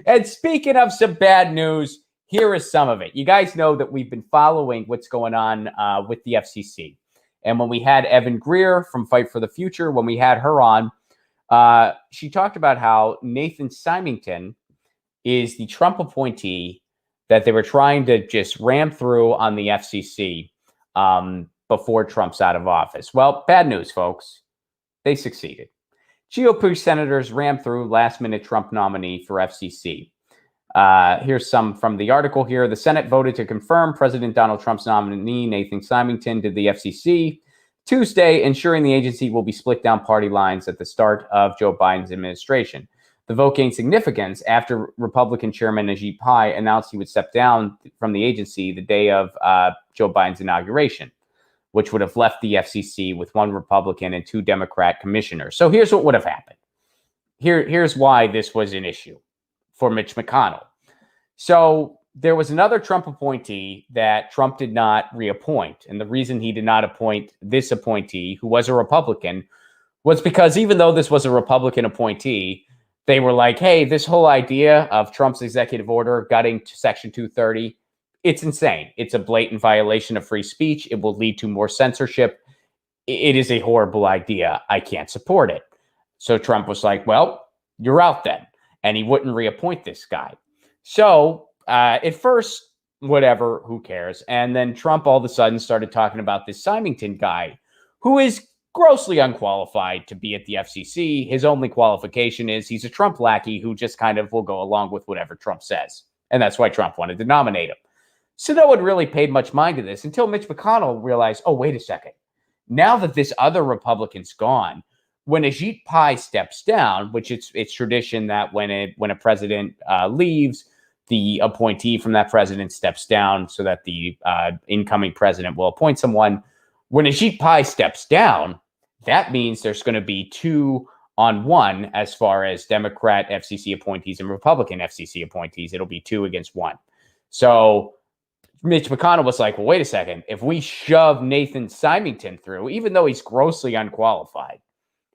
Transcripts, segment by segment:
And speaking of some bad news, here is some of it. You guys know that we've been following what's going on with the FCC. And when we had Evan Greer from Fight for the Future, when we had her on, she talked about how Nathan Symington is the Trump appointee that they were trying to just ram through on the FCC before Trump's out of office. Well, bad news, folks. They succeeded. GOP senators rammed through last-minute Trump nominee for FCC. Here's some from the article here. The Senate voted to confirm President Donald Trump's nominee, Nathan Symington, to the FCC Tuesday, ensuring the agency will be split down party lines at the start of Joe Biden's administration. The vote gained significance after Republican Chairman Ajit Pai announced he would step down from the agency the day of Joe Biden's inauguration, which would have left the FCC with one Republican and two Democrat commissioners. So here's what would have happened. Here's why this was an issue for Mitch McConnell. So there was another Trump appointee that Trump did not reappoint. And the reason he did not appoint this appointee, who was a Republican, was because even though this was a Republican appointee, they were like, hey, this whole idea of Trump's executive order gutting to Section 230, it's insane. It's a blatant violation of free speech. It will lead to more censorship. It is a horrible idea. I can't support it. So Trump was like, well, you're out then. And he wouldn't reappoint this guy. So at first, whatever, who cares? And then Trump all of a sudden started talking about this Symington guy, who is grossly unqualified to be at the FCC. His only qualification is he's a Trump lackey who just kind of will go along with whatever Trump says. And that's why Trump wanted to nominate him. So no one really paid much mind to this until Mitch McConnell realized, oh, wait a second. Now that this other Republican's gone, when Ajit Pai steps down, which it's tradition that when a president leaves, the appointee from that president steps down so that the incoming president will appoint someone. When Ajit Pai steps down, that means there's going to be 2-on-1 as far as Democrat FCC appointees and Republican FCC appointees. It'll be 2 against 1. So Mitch McConnell was like, well, wait a second. If we shove Nathan Symington through, even though he's grossly unqualified,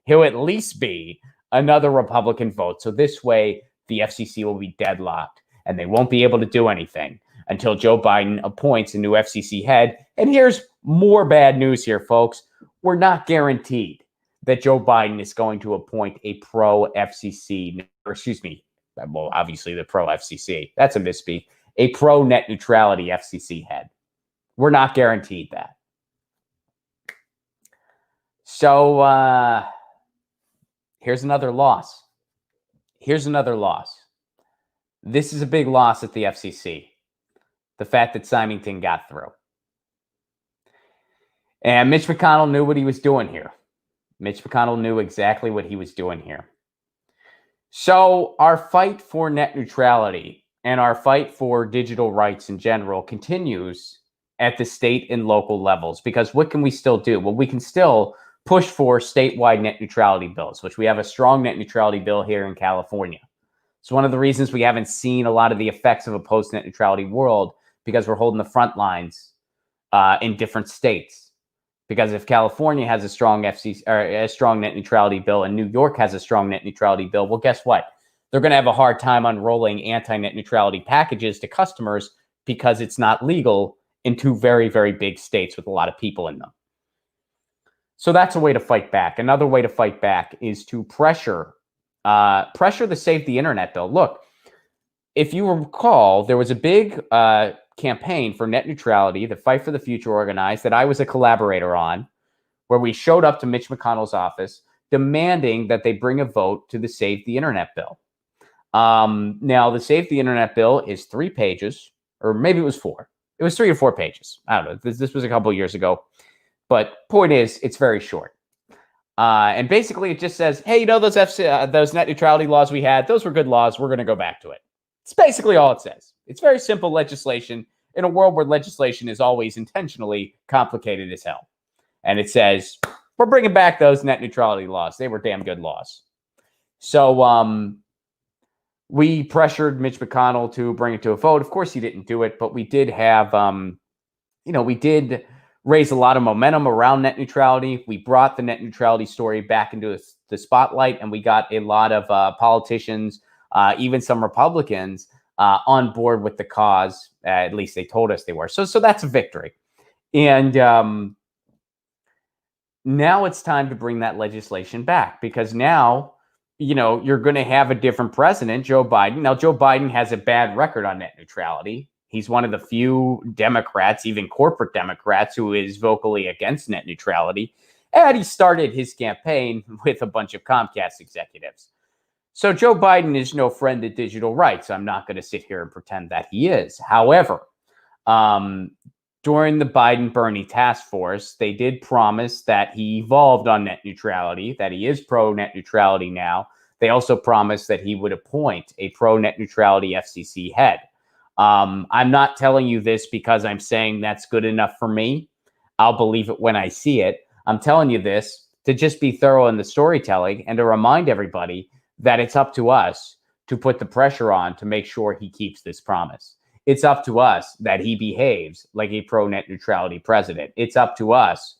he'll at least be another Republican vote. So this way, the FCC will be deadlocked and they won't be able to do anything until Joe Biden appoints a new FCC head. And here's more bad news here, folks. We're not guaranteed that Joe Biden is going to appoint a pro-FCC, or excuse me, well, obviously the pro-FCC. That's a misspeak. A pro-net neutrality FCC head. We're not guaranteed that. So here's another loss. Here's another loss. This is a big loss at the FCC. The fact that Symington got through. And Mitch McConnell knew what he was doing here. Mitch McConnell knew exactly what he was doing here. So our fight for net neutrality and our fight for digital rights in general continues at the state and local levels. Because what can we still do? Well, we can still push for statewide net neutrality bills, which we have a strong net neutrality bill here in California. It's one of the reasons we haven't seen a lot of the effects of a post-net neutrality world, because we're holding the front lines in different states. Because if California has a strong FCC or a strong net neutrality bill and New York has a strong net neutrality bill, well, guess what? They're going to have a hard time unrolling anti-net neutrality packages to customers because it's not legal in 2 very, very big states with a lot of people in them. So that's a way to fight back. Another way to fight back is to pressure the Save the Internet bill. Look, if you recall, there was a big campaign for net neutrality that Fight for the Future organized that I was a collaborator on, where we showed up to Mitch McConnell's office demanding that they bring a vote to the Save the Internet bill. Now, the Save the Internet bill is 3 pages, or maybe it was 4. It was 3 or 4 pages. I don't know. This was a couple of years ago. But point is, it's very short. And basically, it just says, hey, you know, those net neutrality laws we had, those were good laws. We're going to go back to it. It's basically all it says. It's very simple legislation in a world where legislation is always intentionally complicated as hell. And it says, we're bringing back those net neutrality laws. They were damn good laws. So we pressured Mitch McConnell to bring it to a vote. Of course, he didn't do it, but we did have, we did raise a lot of momentum around net neutrality. We brought the net neutrality story back into the spotlight, and we got a lot of politicians, even some Republicans on board with the cause. At least they told us they were. So that's a victory. And now it's time to bring that legislation back, because now, you're going to have a different president, Joe Biden. Now, Joe Biden has a bad record on net neutrality. He's one of the few Democrats, even corporate Democrats, who is vocally against net neutrality. And he started his campaign with a bunch of Comcast executives. So Joe Biden is no friend to digital rights. I'm not going to sit here and pretend that he is. However, during the Biden-Bernie task force, they did promise that he evolved on net neutrality, that he is pro-net neutrality now. They also promised that he would appoint a pro-net neutrality FCC head. I'm not telling you this because I'm saying that's good enough for me. I'll believe it when I see it. I'm telling you this to just be thorough in the storytelling and to remind everybody that it's up to us to put the pressure on to make sure he keeps this promise. It's up to us that he behaves like a pro-net neutrality president. It's up to us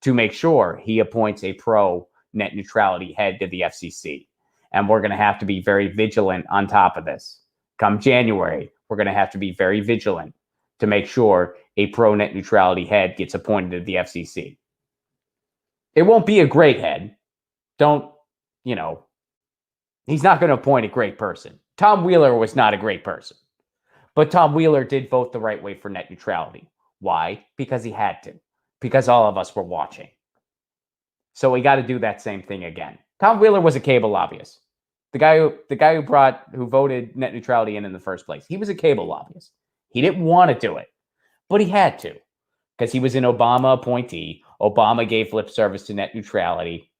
to make sure he appoints a pro-net neutrality head to the FCC. And we're going to have to be very vigilant on top of this. Come January, we're going to have to be very vigilant to make sure a pro-net neutrality head gets appointed to the FCC. It won't be a great head. He's not going to appoint a great person. Tom Wheeler was not a great person. But Tom Wheeler did vote the right way for net neutrality. Why? Because he had to. Because all of us were watching. So we got to do that same thing again. Tom Wheeler was a cable lobbyist. The guy who voted net neutrality in the first place. He was a cable lobbyist. He didn't want to do it, but he had to, because he was an Obama appointee. Obama gave lip service to net neutrality.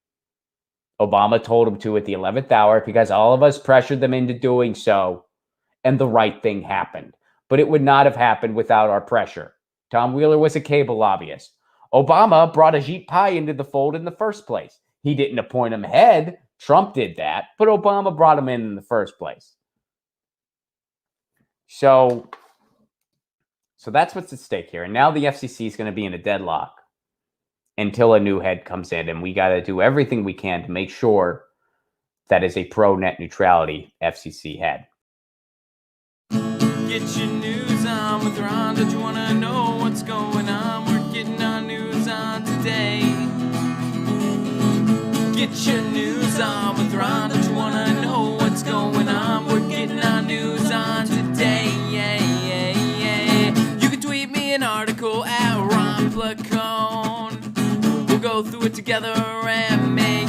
Obama told him to at the 11th hour because all of us pressured them into doing so, and the right thing happened. But it would not have happened without our pressure. Tom Wheeler was a cable lobbyist. Obama brought Ajit Pai into the fold in the first place. He didn't appoint him head. Trump did that, but Obama brought him in the first place. So that's what's at stake here. And now the FCC is going to be in a deadlock until a new head comes in, and we got to do everything we can to make sure that is a pro-net neutrality FCC head. Get your news on with Ron. Don't you want to know what's going on? We're getting our news on today. Get your news on with Ron. Don't you want to know what's going on? We're getting our news on today. You can tweet me an article at Ron Placone. We'll go through it together and make